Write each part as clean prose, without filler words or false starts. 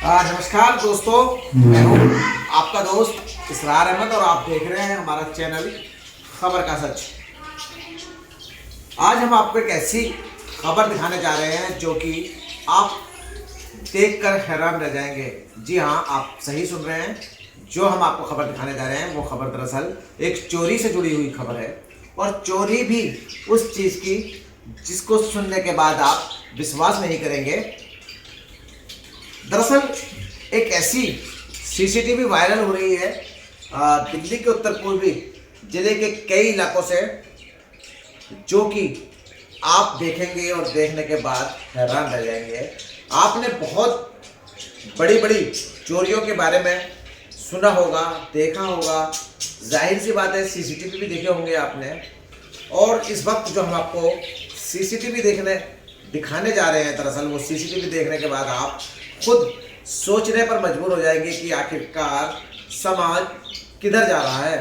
नमस्कार दोस्तों, मैं हूँ आपका दोस्त इसरार अहमद और आप देख रहे हैं हमारा चैनल खबर का सच। आज हम आपको एक ऐसी खबर दिखाने जा रहे हैं जो कि आप देखकर हैरान रह जाएंगे। जी हाँ, आप सही सुन रहे हैं। जो हम आपको खबर दिखाने जा रहे हैं वो खबर दरअसल एक चोरी से जुड़ी हुई खबर है, और चोरी भी उस चीज़ की जिसको सुनने के बाद आप विश्वास नहीं करेंगे। दरअसल एक ऐसी सीसीटीवी वायरल हो रही है दिल्ली के उत्तर पूर्वी जिले के कई इलाकों से, जो कि आप देखेंगे और देखने के बाद हैरान रह जाएंगे। आपने बहुत बड़ी बड़ी चोरियों के बारे में सुना होगा, देखा होगा, जाहिर सी बात है सीसीटीवी भी देखे होंगे आपने। और इस वक्त जो हम आपको सीसीटीवी दिखाने जा रहे हैं, दरअसल वो सीसीटीवी देखने के बाद आप खुद सोचने पर मजबूर हो जाएंगे कि आखिरकार समाज किधर जा रहा है।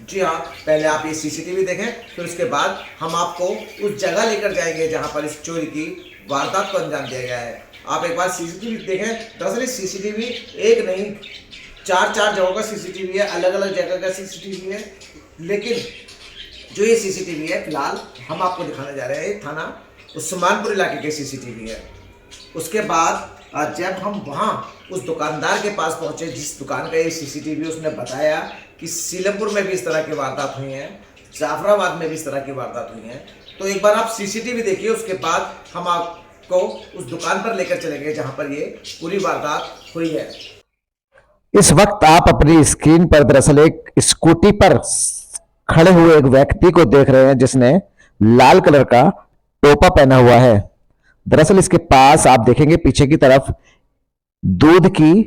जी हाँ, पहले आप ये सीसीटीवी देखें, फिर उसके बाद हम आपको उस जगह लेकर जाएंगे जहाँ पर इस चोरी की वारदात को अंजाम दिया गया है। आप एक बार सीसीटीवी देखें। दरअसल इस सीसीटीवी एक नहीं, चार जगहों का सीसीटीवी है, अलग अलग जगह का सीसीटीवी है। लेकिन जो ये सीसीटीवी है फिलहाल हम आपको दिखाने जा रहे हैं, थाना उस्मानपुर इलाके के सीसीटीवी है। उसके बाद जब हम वहाँ उस दुकानदार के पास पहुँचे जिस दुकान का ये सीसीटीवी, उसने बताया कि सीलमपुर में भी इस तरह की वारदात हुई हैं, जाफराबाद में भी इस तरह की वारदात हुई हैं। तो एक बार आप सीसीटीवी देखिए, उसके बाद हम आपको उस दुकान पर लेकर चलेंगे जहाँ पर ये पूरी वारदात हुई है। इस वक्त आप अपनी स्क्रीन पर दरअसल एक स्कूटी पर खड़े हुए एक व्यक्ति को देख रहे हैं जिसने लाल कलर का टोपा पहना हुआ है। दरअसल इसके पास आप देखेंगे पीछे की तरफ दूध की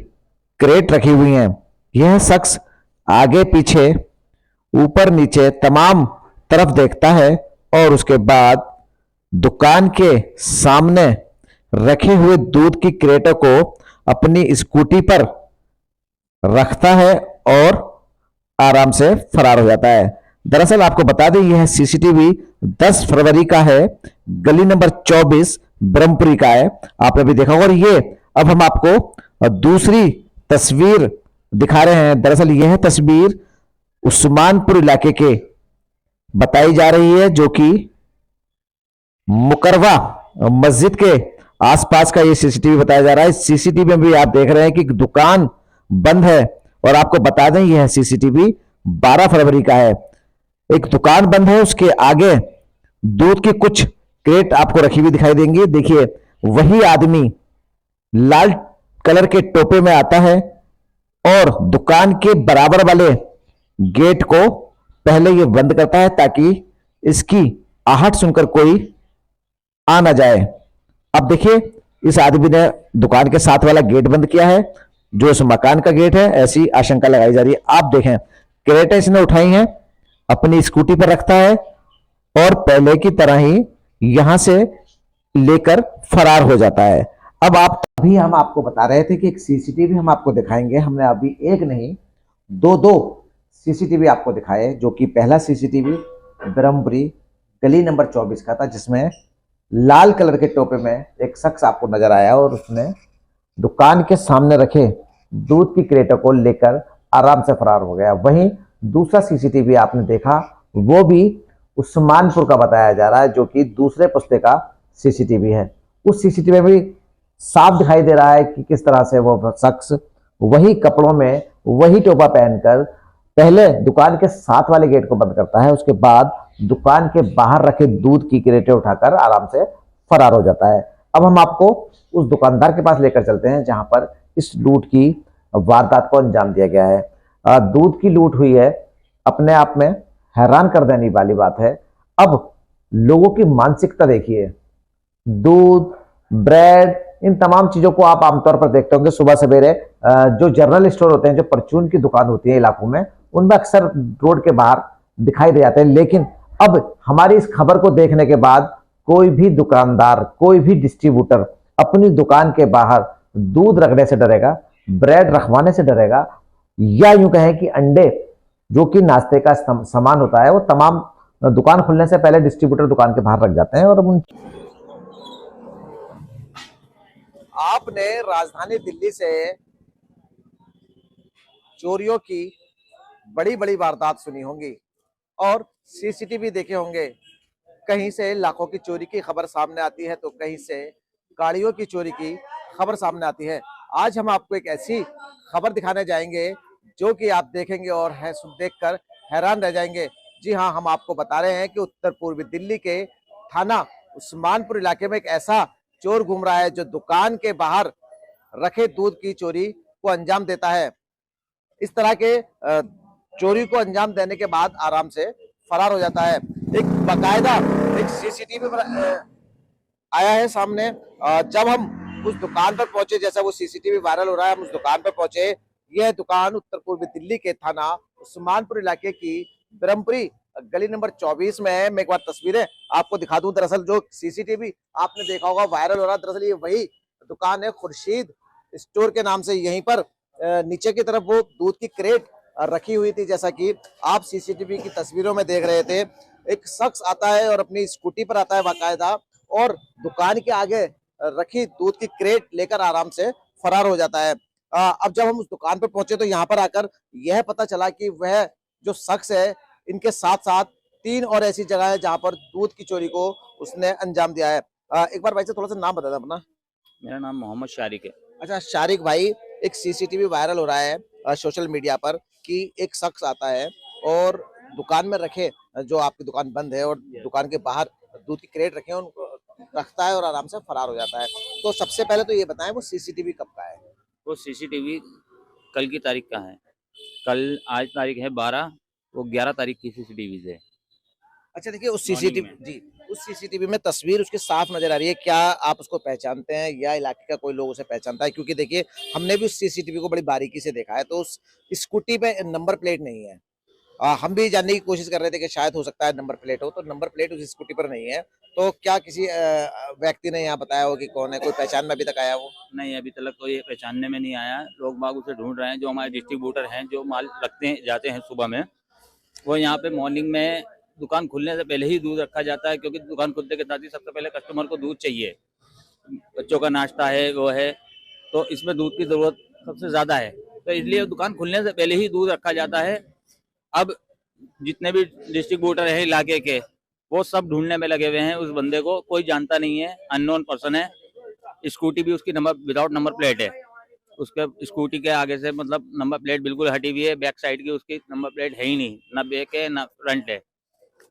क्रेट रखी हुई हैं। यह शख्स आगे पीछे ऊपर नीचे तमाम तरफ देखता है और उसके बाद दुकान के सामने रखे हुए दूध की क्रेटों को अपनी स्कूटी पर रखता है और आराम से फरार हो जाता है। दरअसल आपको बता दें यह सीसीटीवी 10 फरवरी का है, गली नंबर 24 ब्रह्मपुरी का है। आपने भी देखा होगा। और ये अब हम आपको दूसरी तस्वीर दिखा रहे हैं। दरअसल यह तस्वीर उस्मानपुर इलाके के बताई जा रही है, जो कि मुकरवा मस्जिद के आसपास का ये सीसीटीवी बताया जा रहा है। सीसीटीवी में भी आप देख रहे हैं कि दुकान बंद है, और आपको बता दें यह सीसीटीवी 12 फरवरी का है। एक दुकान बंद है, उसके आगे दूध की कुछ क्रेट आपको रखी हुई दिखाई देंगी। देखिए वही आदमी लाल कलर के टोपे में आता है और दुकान के बराबर वाले गेट को पहले ये बंद करता है ताकि इसकी आहट सुनकर कोई आ ना जाए। अब देखिए इस आदमी ने दुकान के साथ वाला गेट बंद किया है, जो इस मकान का गेट है, ऐसी आशंका लगाई जा रही है। आप देखें क्रेटें इसने उठाई हैं, अपनी स्कूटी पर रखता है और पहले की तरह ही यहां से लेकर फरार हो जाता है। अब अभी हम आपको बता रहे थे कि एक सीसीटीवी हम आपको दिखाएंगे। हमने अभी एक नहीं दो सीसीटीवी आपको दिखाए, जो कि पहला सीसीटीवी ब्रह्मपुरी गली नंबर 24 का था, जिसमें लाल कलर के टोपे में एक शख्स आपको नजर आया और उसने दुकान के सामने रखे दूध की क्रेटों को लेकर आराम से फरार हो गया। वहीं दूसरा सीसीटीवी आपने देखा, वो भी उस्मानपुर का बताया जा रहा है, जो कि दूसरे पुस्ते का सीसीटीवी है। उस सीसीटीवी में भी साफ दिखाई दे रहा है कि किस तरह से वो शख्स वही कपड़ों में वही टोपा पहनकर पहले दुकान के साथ वाले गेट को बंद करता है, उसके बाद दुकान के बाहर रखे दूध की क्रेटें उठाकर आराम से फरार हो जाता है। अब हम आपको उस दुकानदार के पास लेकर चलते हैं जहां पर इस लूट की वारदात को अंजाम दिया गया है। दूध की लूट हुई है, अपने आप में हैरान कर देने वाली बात है। अब लोगों की मानसिकता देखिए, दूध, ब्रेड, इन तमाम चीजों को आप आमतौर पर देखते होंगे सुबह सवेरे जो जनरल स्टोर होते हैं, जो परचून की दुकान होती है इलाकों में, उनमें अक्सर रोड के बाहर दिखाई दे जाते हैं। लेकिन अब हमारी इस खबर को देखने के बाद कोई भी दुकानदार, कोई भी डिस्ट्रीब्यूटर अपनी दुकान के बाहर दूध रखने से डरेगा, ब्रेड रखवाने से डरेगा, या यूं कहें कि अंडे, जो कि नाश्ते का सामान होता है, वो तमाम दुकान खुलने से पहले डिस्ट्रीब्यूटर दुकान के बाहर रख जाते हैं। और आपने राजधानी दिल्ली से चोरियों की बड़ी बड़ी वारदात सुनी होंगी और सीसीटीवी देखे होंगे। कहीं से लाखों की चोरी की खबर सामने आती है तो कहीं से गाड़ियों की चोरी की खबर सामने आती है। आज हम आपको एक ऐसी खबर दिखाने जाएंगे जो कि आप देखेंगे और है देखकर हैरान रह जाएंगे। जी हाँ, हम आपको बता रहे हैं कि उत्तर पूर्वी दिल्ली के थाना उस्मानपुर इलाके में एक ऐसा चोर घूम रहा है जो दुकान के बाहर रखे दूध की चोरी को अंजाम देता है। इस तरह के चोरी को अंजाम देने के बाद आराम से फरार हो जाता है। एक बकायदा एक सीसीटीवी पर आया है सामने। जब हम उस दुकान पर पहुंचे, जैसा वो सीसीटीवी वायरल हो रहा है, हम उस दुकान पर पहुंचे। यह दुकान उत्तर पूर्वी दिल्ली के थाना उस्मानपुर इलाके की ब्रह्मपुरी गली नंबर 24 में है। मैं एक बार तस्वीरें आपको दिखा दूं। दरअसल जो सीसीटीवी आपने देखा होगा वायरल हो रहा है, दरअसल ये वही दुकान है, खुर्शीद स्टोर के नाम से। यहीं पर नीचे की तरफ वो दूध की क्रेट रखी हुई थी, जैसा कि आप सीसीटीवी की तस्वीरों में देख रहे थे। एक शख्स आता है और अपनी स्कूटी पर आता है बाकायदा, और दुकान के आगे रखी दूध की क्रेट लेकर आराम से फरार हो जाता है। अब जब हम उस दुकान पर पहुंचे तो यहाँ पर आकर यह पता चला कि वह जो शख्स है, इनके साथ साथ 3 और ऐसी जगह है जहां पर दूध की चोरी को उसने अंजाम दिया है। एक बार भाई से थोड़ा सा नाम बता दें अपना। मेरा नाम मोहम्मद शारिक है। अच्छा शारिक भाई, एक सीसीटीवी वायरल हो रहा है सोशल मीडिया पर कि एक शख्स आता है और दुकान में रखे, जो आपकी दुकान बंद है और दुकान के बाहर दूध की क्रेट रखे हैं, उनको रखता है और आराम से फरार हो जाता है। तो सबसे पहले तो ये बताएं वो सीसीटीवी कब का है? वो सीसीटीवी कल की तारीख का है। कल आज तारीख है 12, वो 11 तारीख की सीसीटीवी है। अच्छा देखिए, उस सीसीटीवी में तस्वीर उसकी साफ नजर आ रही है। क्या आप उसको पहचानते हैं या इलाके का कोई लोग उसे पहचानता है? क्योंकि देखिए हमने भी उस सीसीटीवी को बड़ी बारीकी से देखा है, तो उस स्कूटी पे नंबर प्लेट नहीं है। हम भी जानने की कोशिश कर रहे थे कि शायद हो सकता है नंबर प्लेट हो, तो नंबर प्लेट उस स्कूटी पर नहीं है। तो क्या किसी व्यक्ति ने यहाँ बताया हो कि कौन है? कोई पहचान में अभी तक आया वो? नहीं, अभी तक कोई पहचानने में नहीं आया। लोग बाग उसे ढूंढ रहे हैं। जो हमारे डिस्ट्रीब्यूटर हैं, जो माल रखते हैं जाते हैं सुबह में, वो यहाँ पे मॉर्निंग में दुकान खुलने से पहले ही दूध रखा जाता है, क्योंकि दुकान खुलने के साथ ही सबसे पहले कस्टमर को दूध चाहिए। बच्चों का नाश्ता है, वो है, तो इसमें दूध की जरूरत सबसे ज्यादा है, तो इसलिए दुकान खुलने से पहले ही दूध रखा जाता है। अब जितने भी डिस्ट्रीब्यूटर हैं इलाके के, वो सब ढूंढने में लगे हुए हैं उस बंदे को। कोई जानता नहीं है, अननोन पर्सन है। स्कूटी भी उसकी नंबर विदाउट नंबर प्लेट है। उसके स्कूटी के आगे से मतलब नंबर प्लेट बिल्कुल हटी हुई है। बैक साइड की उसकी नंबर प्लेट है ही नहीं, ना बैक है ना फ्रंट है।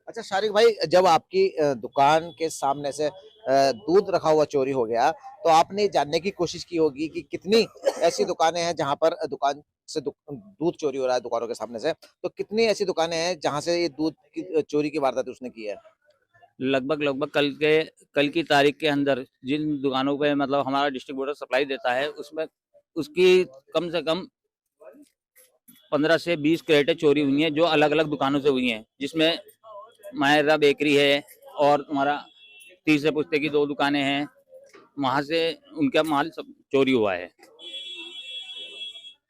अच्छा शारिक भाई, जब आपकी दुकान के सामने से दूध रखा हुआ चोरी हो गया, तो आपने जानने की कोशिश की होगी कि कितनी ऐसी दुकानें हैं जहां पर दुकान से दूध चोरी हो रहा है दुकानों के सामने से। तो कितनी ऐसी दुकानें हैं जहां से ये दूध की चोरी की वारदात उसने की है? लगभग कल की तारीख के अंदर जिन दुकानों पे मतलब हमारा डिस्ट्रीब्यूटर सप्लाई देता है, उसमें उसकी कम से कम 15 से 20 क्रेटें चोरी हुई हैं, जो अलग अलग दुकानों से हुई हैं, जिसमें मायरा बेकरी है और तुम्हारा तीसरे पुश्ते की 2 दुकानें हैं। वहां से उनका माल सब चोरी हुआ है।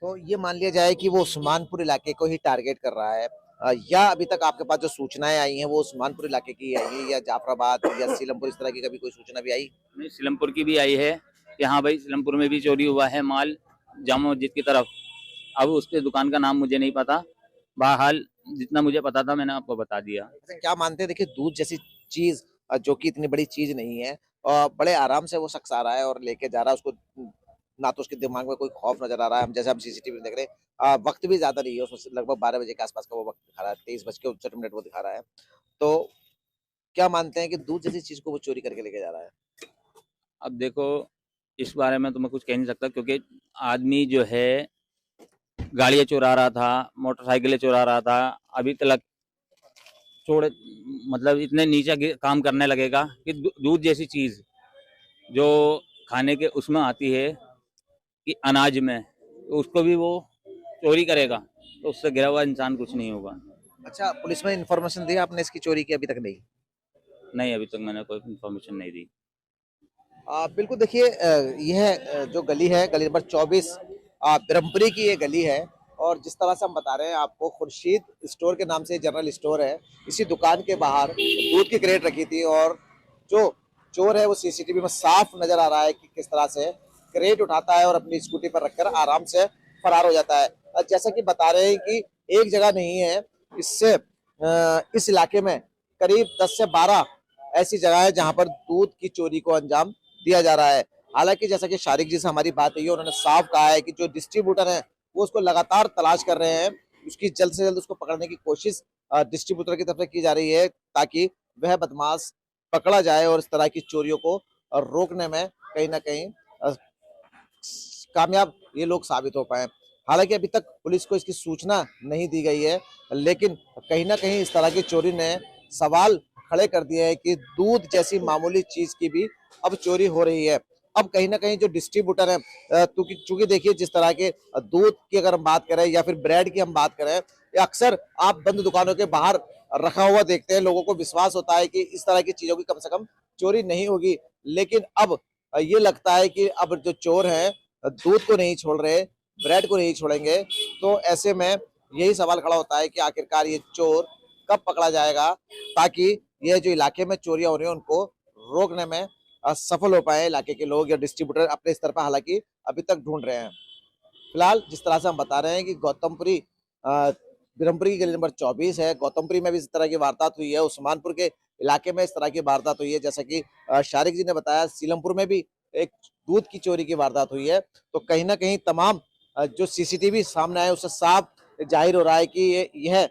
तो ये मान लिया जाए कि वो उस्मानपुर इलाके को ही टारगेट कर रहा है, या अभी तक आपके पास जो सूचनाएं आई हैं वो उस्मानपुर इलाके की आई है या जाफराबाद या सीलमपुर, इस तरह की कभी कोई सूचना भी आई? नहीं, सीलमपुर की भी आई है कि हाँ भाई सीलमपुर में भी चोरी हुआ है माल, जामा मस्जिद की तरफ। अब उसके दुकान का नाम मुझे नहीं पता। बहरहाल जितना मुझे पता था मैंने आपको बता दिया। अच्छा, क्या मानते हैं, देखिए दूध जैसी चीज जो कि इतनी बड़ी चीज नहीं है, बड़े आराम से वो शख्स आ रहा है और लेके जा रहा है उसको। ना तो उसके दिमाग में कोई खौफ नजर आ रहा है। हम जैसे हम सीसीटीवी में देख रहे हैं, वक्त भी ज्यादा नहीं है उसमें, लगभग 12 बजे के आसपास का वो वक्त दिखा रहा है, 23:59 वो दिखा रहा है। तो क्या मानते हैं कि दूध जैसी चीज को वो चोरी करके लेके जा रहा है? अब देखो, इस बारे में तो मैं कुछ कह नहीं सकता, क्योंकि आदमी जो है गाड़ियां चुरा रहा था, मोटरसाइकिलें चुरा रहा था। अभी तक छोड़े मतलब इतने नीचे काम करने लगेगा कि दूध जैसी चीज जो खाने के उसमें आती है कि अनाज में, तो उसको भी वो चोरी करेगा, तो उससे गिरा हुआ इंसान कुछ नहीं होगा। अच्छा, पुलिस में इंफॉर्मेशन दी आपने इसकी चोरी की? अभी तक नहीं? नहीं, अभी तक मैंने कोई इन्फॉर्मेशन नहीं दी। बिल्कुल देखिए, यह जो गली है, गली नंबर 24 ब्रह्मपुरी की ये गली है। और जिस तरह से हम बता रहे हैं आपको, खुर्शीद स्टोर के नाम से जनरल स्टोर है। इसी दुकान के बाहर दूध की क्रेट रखी थी और जो चोर है वो सीसीटीवी में साफ नजर आ रहा है कि किस तरह से क्रेट उठाता है और अपनी स्कूटी पर रखकर आराम से फरार हो जाता है। जैसा कि बता रहे हैं कि एक जगह नहीं है, इससे इस इलाके में करीब 10 से 12 ऐसी जगह है जहां पर दूध की चोरी को अंजाम दिया जा रहा है। हालांकि जैसा कि शारिक जी से हमारी बात हुई है, उन्होंने साफ कहा है कि जो डिस्ट्रीब्यूटर है वो उसको लगातार तलाश कर रहे हैं, उसकी जल्द से जल्द उसको पकड़ने की कोशिश डिस्ट्रीब्यूटर की तरफ से की जा रही है ताकि वह बदमाश पकड़ा जाए और इस तरह की चोरियों को रोकने में कहीं ना कहीं कामयाब ये लोग साबित हो पाए। हालांकि अभी तक पुलिस को इसकी सूचना नहीं दी गई है, लेकिन कहीं ना कहीं इस तरह की चोरी ने सवाल खड़े कर दिए हैं कि दूध जैसी मामूली चीज की भी अब चोरी हो रही है। अब कहीं ना कहीं जो डिस्ट्रीब्यूटर है, चूंकि देखिए जिस तरह के दूध की अगर हम बात करें या फिर ब्रेड की हम बात करें, अक्सर आप बंद दुकानों के बाहर रखा हुआ देखते हैं, लोगों को विश्वास होता है कि इस तरह की चीजों की कम से कम चोरी नहीं होगी। लेकिन अब ये लगता है कि अब जो चोर हैं दूध को नहीं छोड़ रहे, ब्रेड को नहीं छोड़ेंगे, तो ऐसे में यही सवाल खड़ा होता है कि आखिरकार ये चोर कब पकड़ा जाएगा ताकि ये जो इलाके में चोरियां हो रही हैं उनको रोकने में सफल हो पाए इलाके के लोग या डिस्ट्रीब्यूटर अपने स्तर पर, हालांकि अभी तक ढूंढ रहे हैं। फिलहाल जिस तरह से हम बता रहे हैं कि गौतमपुरी ब्रह्मपुरी की गली नंबर 24 है, गौतमपुरी में भी इस तरह की वारदात हुई है, उस्मानपुर के इलाके में इस तरह की वारदात हुई है, जैसा कि शारिक जी ने बताया सीलमपुर में भी एक दूध की चोरी की वारदात हुई है। तो कहीं ना कहीं तमाम जो सीसीटीवी सामने आए उससे साफ जाहिर हो रहा है कि यह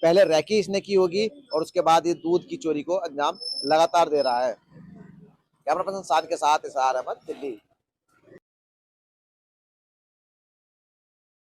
पहले रैकी इसने की होगी और उसके बाद ये दूध की चोरी को अंजाम लगातार दे रहा है। कैमरा पर्सन साद के साथ इसार अहमद, दिल्ली।